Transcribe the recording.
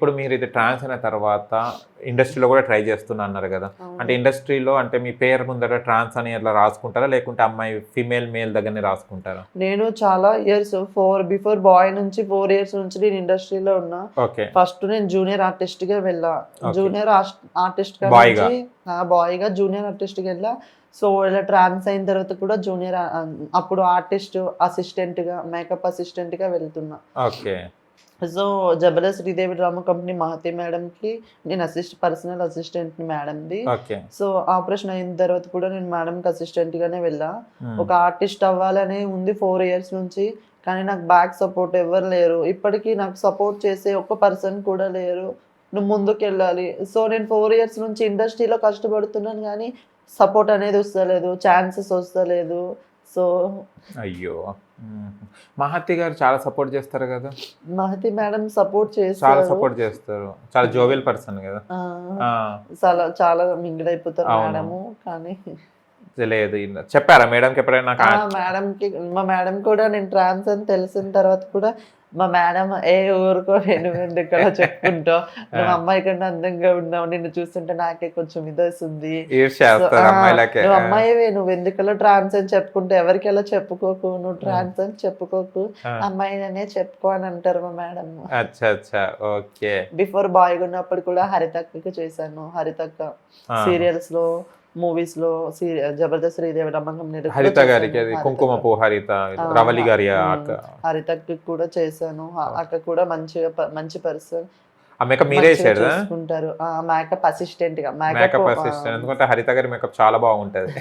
ఇప్పుడు మీరు ఇది ట్రాన్స్ అయిన తర్వాత ఇండస్ట్రీలో కూడా ట్రై చేస్తున్నా అన్నారు కదా. అంటే ఇండస్ట్రీలో అంటే మీ పేరు ముందర ట్రాన్స్ అని అట్లా రాసుకుంటారా, లేకుంటే అమ్మాయి ఫీమేల్ మేల్ దగ్గరనే రాసుకుంటారా? నేను చాలా ఇయర్స్ బిఫోర్ బాయ్ నుంచి 4 ఇయర్స్ నుంచి నేను ఇండస్ట్రీలో ఉన్నా. ఓకే. ఫస్ట్ నేను జూనియర్ ఆర్టిస్ట్ గా వెళ్ళా. జూనియర్ ఆర్టిస్ట్ గా బాయ్ గా జూనియర్ ఆర్టిస్ట్ గా వెళ్ళా. సో ఇలా ట్రాన్స్ అయిన తర్వాత కూడా జూనియర్ అప్పుడు ఆర్టిస్ట్ అసిస్టెంట్ గా మేకప్ అసిస్టెంట్ గా వెళ్తున్నా. Okay. So Jabardasth Sridevi Drama Company Mahathi madam కి నేను పర్సనల్ అసిస్టెంట్ మేడంది. ఓకే. సో ఆపరేషన్ అయిన తర్వాత కూడా నేను మేడం కి అసిస్టెంట్ గానే వెళ్ళా. ఒక ఆర్టిస్ట్ అవ్వాలనే ఉంది 4 ఇయర్స్ నుంచి. కానీ నాకు బ్యాక్ సపోర్ట్ ఎవరు లేరు. ఇప్పటికీ నాకు సపోర్ట్ చేసే ఒక్క పర్సన్ కూడా లేరు. నువ్వు ముందుకు వెళ్ళాలి. సో నేను 4 ఇయర్స్ నుంచి ఇండస్ట్రీలో కష్టపడుతున్నాను కానీ సపోర్ట్ అనేది వస్తలేదు, ఛాన్సెస్ వస్తలేదు. సో అయ్యో, మహతి గారు చాలా సపోర్ట్ చేస్తారు కదా. మహతి మేడం సపోర్ట్ చాలా చేస్తారు. సపోర్ట్ చేస్తారు, చాలా జోవియల్ పర్సన్ కదా. చాలా చాలా మింగిల్ అయిపోతారు అవును. మేడము. కానీ లేదు, చెప్పారా మేడంకి ఎప్పుడైనా? మా మేడం కూడా నేను ట్రాన్స్ అని తెలిసిన తర్వాత కూడా మా మేడం ఊరుకో నేను ఎందుకలా చెప్పుకుంటావు, నువ్వు అమ్మాయి కన్నా అందంగా ఉన్నావు, నిన్ను చూస్తుంటే నాకే కొంచెం ఇదేస్తుంది, నువ్వు అమ్మాయివే, నువ్వు ఎందుకలా ట్రాన్స్ అని చెప్పుకుంటే ఎవరికి ఎలా చెప్పుకోకు, నువ్వు ట్రాన్స్ అని చెప్పుకోకు, అమ్మాయినే చెప్పుకో అని అంటారు మా మేడం. ఓకే. బిఫోర్ బాయ్ ఉన్నప్పుడు కూడా హరితక్కకి చేశాను. హరితక్క సీరియల్స్ లో, మూవీస్ లో, జబర్దస్త్ శ్రీదేవి నమ్మకం హరిత గారికి కుంకుమ పూ హరిత, రవలి గారి హరితకి కూడా చేశాను. అక్క కూడా మంచి పర్సన్. మీరే చూసుకుంటారు. మేకప్ అసిస్టెంట్ గా మేకప్ అసిస్టెంట్. ఎందుకంటే హరిత గారి మేకప్ చాలా బాగుంటది.